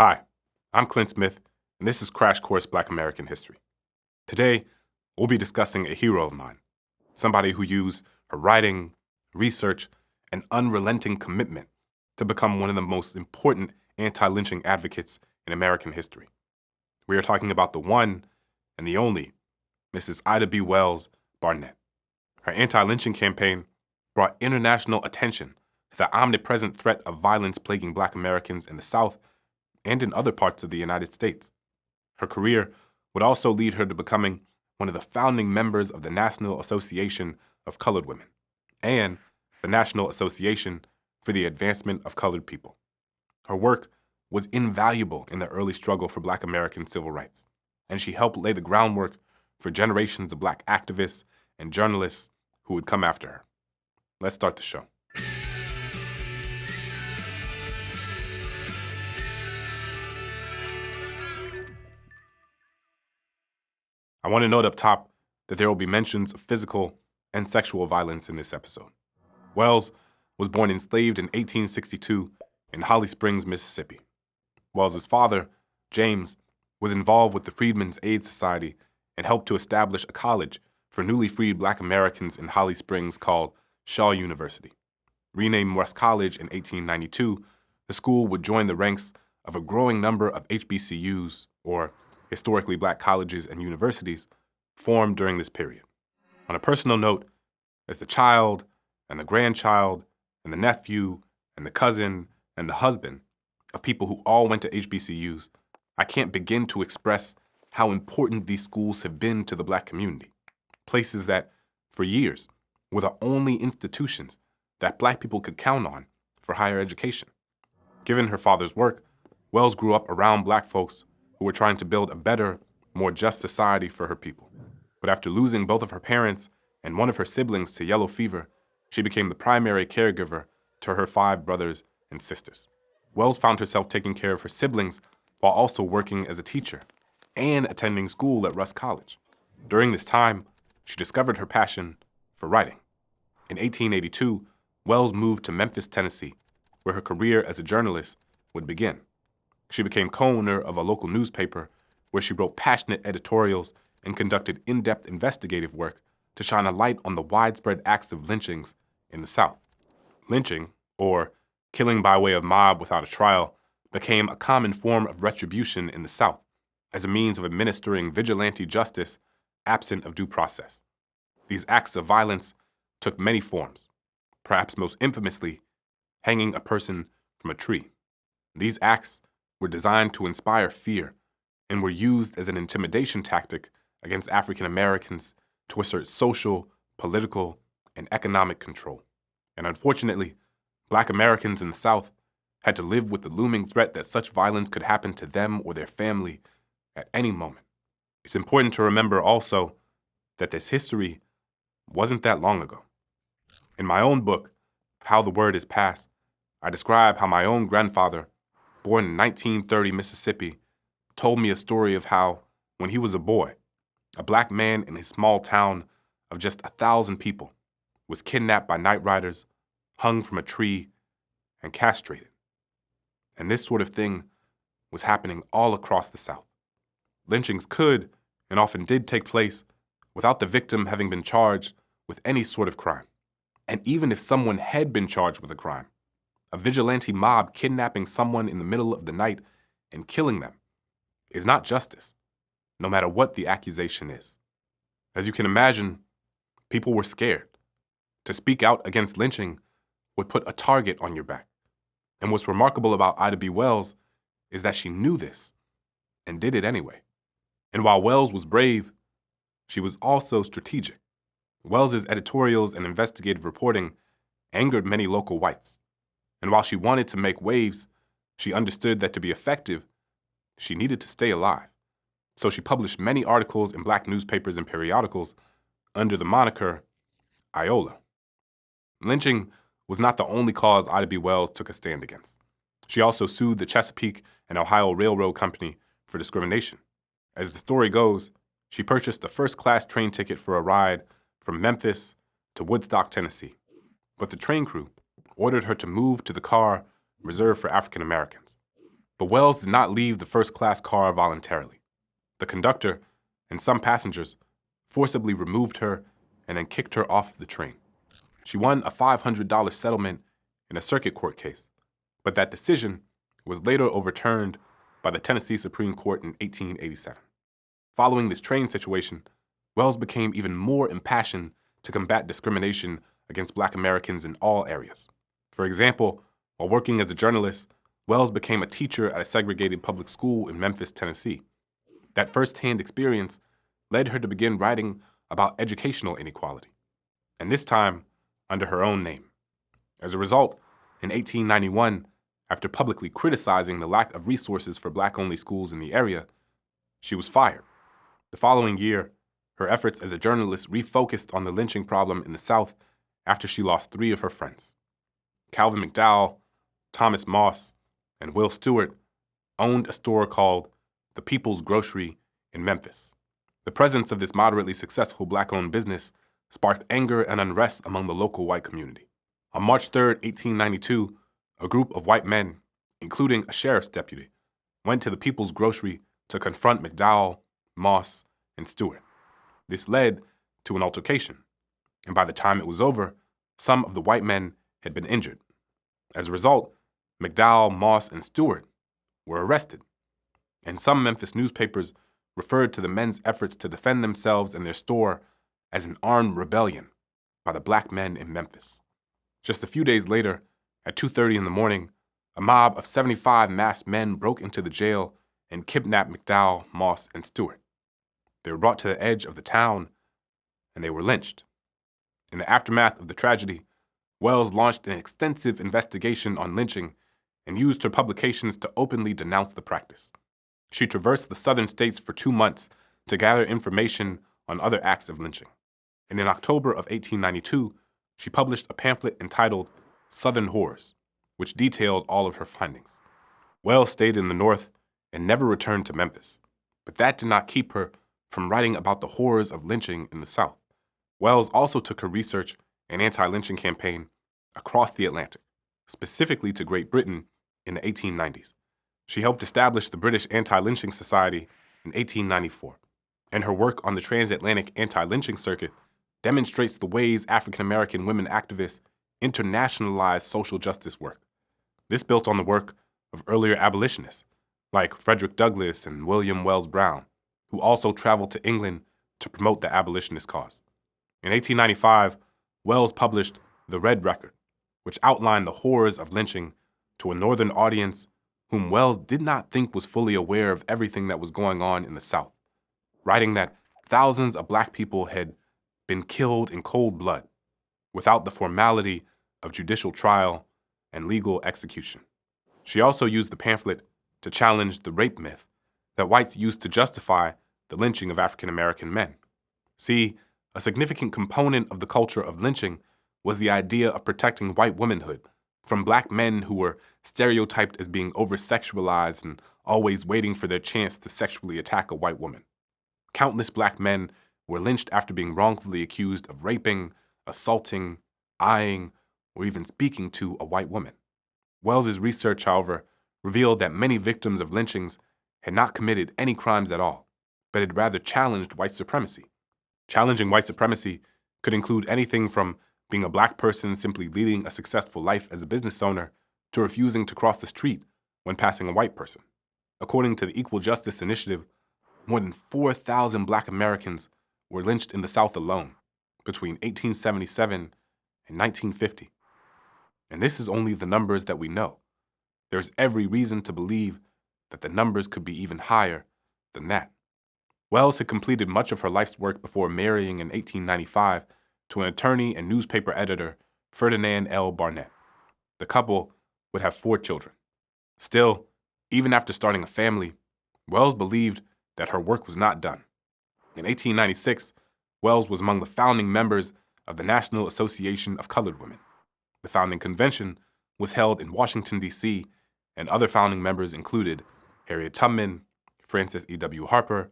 Hi, I'm Clint Smith, and this is Crash Course Black American History. Today, we'll be discussing a hero of mine, somebody who used her writing, research, and unrelenting commitment to become one of the most important anti-lynching advocates in American history. We are talking about the one and the only Mrs. Ida B. Wells Barnett. Her anti-lynching campaign brought international attention to the omnipresent threat of violence plaguing Black Americans in the South and in other parts of the United States. Her career would also lead her to becoming one of the founding members of the National Association of Colored Women and the National Association for the Advancement of Colored People. Her work was invaluable in the early struggle for Black American civil rights, and she helped lay the groundwork for generations of Black activists and journalists who would come after her. Let's start the show. I want to note up top that there will be mentions of physical and sexual violence in this episode. Wells was born enslaved in 1862 in Holly Springs, Mississippi. Wells's father, James, was involved with the Freedmen's Aid Society and helped to establish a college for newly freed Black Americans in Holly Springs called Shaw University. Renamed West College in 1892, the school would join the ranks of a growing number of HBCUs, or historically Black colleges and universities, formed during this period. On a personal note, as the child and the grandchild and the nephew and the cousin and the husband of people who all went to HBCUs, I can't begin to express how important these schools have been to the Black community. Places that, for years, were the only institutions that Black people could count on for higher education. Given her father's work, Wells grew up around Black folks who were trying to build a better, more just society for her people. But after losing both of her parents and one of her siblings to yellow fever, she became the primary caregiver to her 5 brothers and sisters. Wells found herself taking care of her siblings while also working as a teacher and attending school at Rusk College. During this time, she discovered her passion for writing. In 1882, Wells moved to Memphis, Tennessee, where her career as a journalist would begin. She became co-owner of a local newspaper where she wrote passionate editorials and conducted in-depth investigative work to shine a light on the widespread acts of lynchings in the South. Lynching, or killing by way of mob without a trial, became a common form of retribution in the South as a means of administering vigilante justice absent of due process. These acts of violence took many forms, perhaps most infamously, hanging a person from a tree. These acts were designed to inspire fear and were used as an intimidation tactic against African Americans to assert social, political, and economic control. And unfortunately, Black Americans in the South had to live with the looming threat that such violence could happen to them or their family at any moment. It's important to remember also that this history wasn't that long ago. In my own book, How the Word is Passed, I describe how my own grandfather, born in 1930 Mississippi, told me a story of how, when he was a boy, a Black man in a small town of just 1,000 people was kidnapped by night riders, hung from a tree, and castrated. And this sort of thing was happening all across the South. Lynchings could, and often did, take place without the victim having been charged with any sort of crime. And even if someone had been charged with a crime, a vigilante mob kidnapping someone in the middle of the night and killing them is not justice, no matter what the accusation is. As you can imagine, people were scared. To speak out against lynching would put a target on your back. And what's remarkable about Ida B. Wells is that she knew this and did it anyway. And while Wells was brave, she was also strategic. Wells's editorials and investigative reporting angered many local whites. And while she wanted to make waves, she understood that to be effective, she needed to stay alive. So she published many articles in Black newspapers and periodicals under the moniker Iola. Lynching was not the only cause Ida B. Wells took a stand against. She also sued the Chesapeake and Ohio Railroad Company for discrimination. As the story goes, she purchased a first-class train ticket for a ride from Memphis to Woodstock, Tennessee. But the train crew ordered her to move to the car reserved for African Americans. But Wells did not leave the first-class car voluntarily. The conductor and some passengers forcibly removed her and then kicked her off the train. She won a $500 settlement in a circuit court case, but that decision was later overturned by the Tennessee Supreme Court in 1887. Following this train situation, Wells became even more impassioned to combat discrimination against Black Americans in all areas. For example, while working as a journalist, Wells became a teacher at a segregated public school in Memphis, Tennessee. That first-hand experience led her to begin writing about educational inequality, and this time under her own name. As a result, in 1891, after publicly criticizing the lack of resources for Black-only schools in the area, she was fired. The following year, her efforts as a journalist refocused on the lynching problem in the South after she lost 3 of her friends. Calvin McDowell, Thomas Moss, and Will Stewart owned a store called the People's Grocery in Memphis. The presence of this moderately successful Black-owned business sparked anger and unrest among the local white community. On March 3, 1892, a group of white men, including a sheriff's deputy, went to the People's Grocery to confront McDowell, Moss, and Stewart. This led to an altercation, and by the time it was over, some of the white men had been injured. As a result, McDowell, Moss, and Stewart were arrested, and some Memphis newspapers referred to the men's efforts to defend themselves and their store as an armed rebellion by the Black men in Memphis. Just a few days later, at 2:30 in the morning, a mob of 75 masked men broke into the jail and kidnapped McDowell, Moss, and Stewart. They were brought to the edge of the town, and they were lynched. In the aftermath of the tragedy, Wells launched an extensive investigation on lynching and used her publications to openly denounce the practice. She traversed the southern states for 2 months to gather information on other acts of lynching. And in October of 1892, she published a pamphlet entitled Southern Horrors, which detailed all of her findings. Wells stayed in the North and never returned to Memphis, but that did not keep her from writing about the horrors of lynching in the South. Wells also took her research and anti-lynching campaign across the Atlantic, specifically to Great Britain in the 1890s. She helped establish the British Anti-Lynching Society in 1894, and her work on the transatlantic anti-lynching circuit demonstrates the ways African-American women activists internationalized social justice work. This built on the work of earlier abolitionists, like Frederick Douglass and William Wells Brown, who also traveled to England to promote the abolitionist cause. In 1895, Wells published The Red Record, which outlined the horrors of lynching to a Northern audience whom Wells did not think was fully aware of everything that was going on in the South, writing that thousands of Black people had been killed in cold blood without the formality of judicial trial and legal execution. She also used the pamphlet to challenge the rape myth that whites used to justify the lynching of African American men. See, a significant component of the culture of lynching was the idea of protecting white womanhood from Black men who were stereotyped as being over-sexualized and always waiting for their chance to sexually attack a white woman. Countless Black men were lynched after being wrongfully accused of raping, assaulting, eyeing, or even speaking to a white woman. Wells's research, however, revealed that many victims of lynchings had not committed any crimes at all, but had rather challenged white supremacy. Challenging white supremacy could include anything from being a Black person simply leading a successful life as a business owner to refusing to cross the street when passing a white person. According to the Equal Justice Initiative, more than 4,000 Black Americans were lynched in the South alone between 1877 and 1950. And this is only the numbers that we know. There's every reason to believe that the numbers could be even higher than that. Wells had completed much of her life's work before marrying in 1895 to an attorney and newspaper editor, Ferdinand L. Barnett. The couple would have 4 children. Still, even after starting a family, Wells believed that her work was not done. In 1896, Wells was among the founding members of the National Association of Colored Women. The founding convention was held in Washington, D.C., and other founding members included Harriet Tubman, Frances E.W. Harper,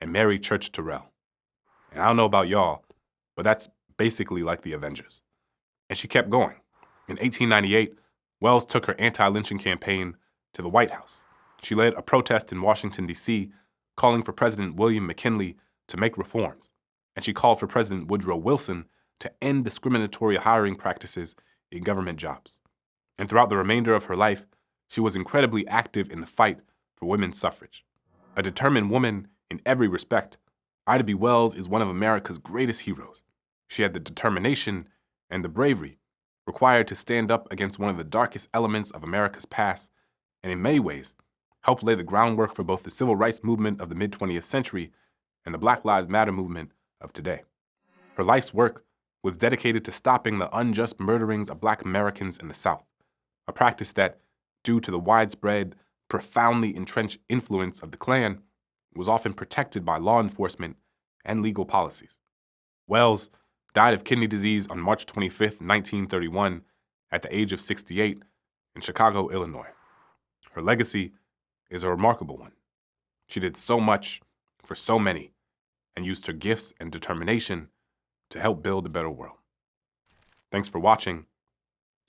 and Mary Church Terrell. And I don't know about y'all, but that's basically like the Avengers. And she kept going. In 1898, Wells took her anti-lynching campaign to the White House. She led a protest in Washington, D.C., calling for President William McKinley to make reforms, and she called for President Woodrow Wilson to end discriminatory hiring practices in government jobs. And throughout the remainder of her life, she was incredibly active in the fight for women's suffrage. A determined woman in every respect, Ida B. Wells is one of America's greatest heroes. She had the determination and the bravery required to stand up against one of the darkest elements of America's past, and in many ways, helped lay the groundwork for both the civil rights movement of the mid-20th century and the Black Lives Matter movement of today. Her life's work was dedicated to stopping the unjust murderings of Black Americans in the South, a practice that, due to the widespread, profoundly entrenched influence of the Klan, was often protected by law enforcement and legal policies. Wells died of kidney disease on March 25, 1931, at the age of 68 in Chicago, Illinois. Her legacy is a remarkable one. She did so much for so many and used her gifts and determination to help build a better world. Thanks for watching.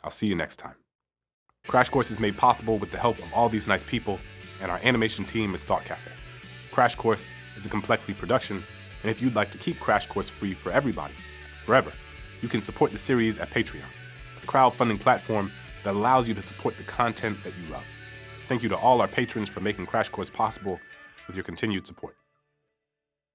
I'll see you next time. Crash Course is made possible with the help of all these nice people, and our animation team is Thought Cafe. Crash Course is a Complexly production, and if you'd like to keep Crash Course free for everybody, forever, you can support the series at Patreon, a crowdfunding platform that allows you to support the content that you love. Thank you to all our patrons for making Crash Course possible with your continued support.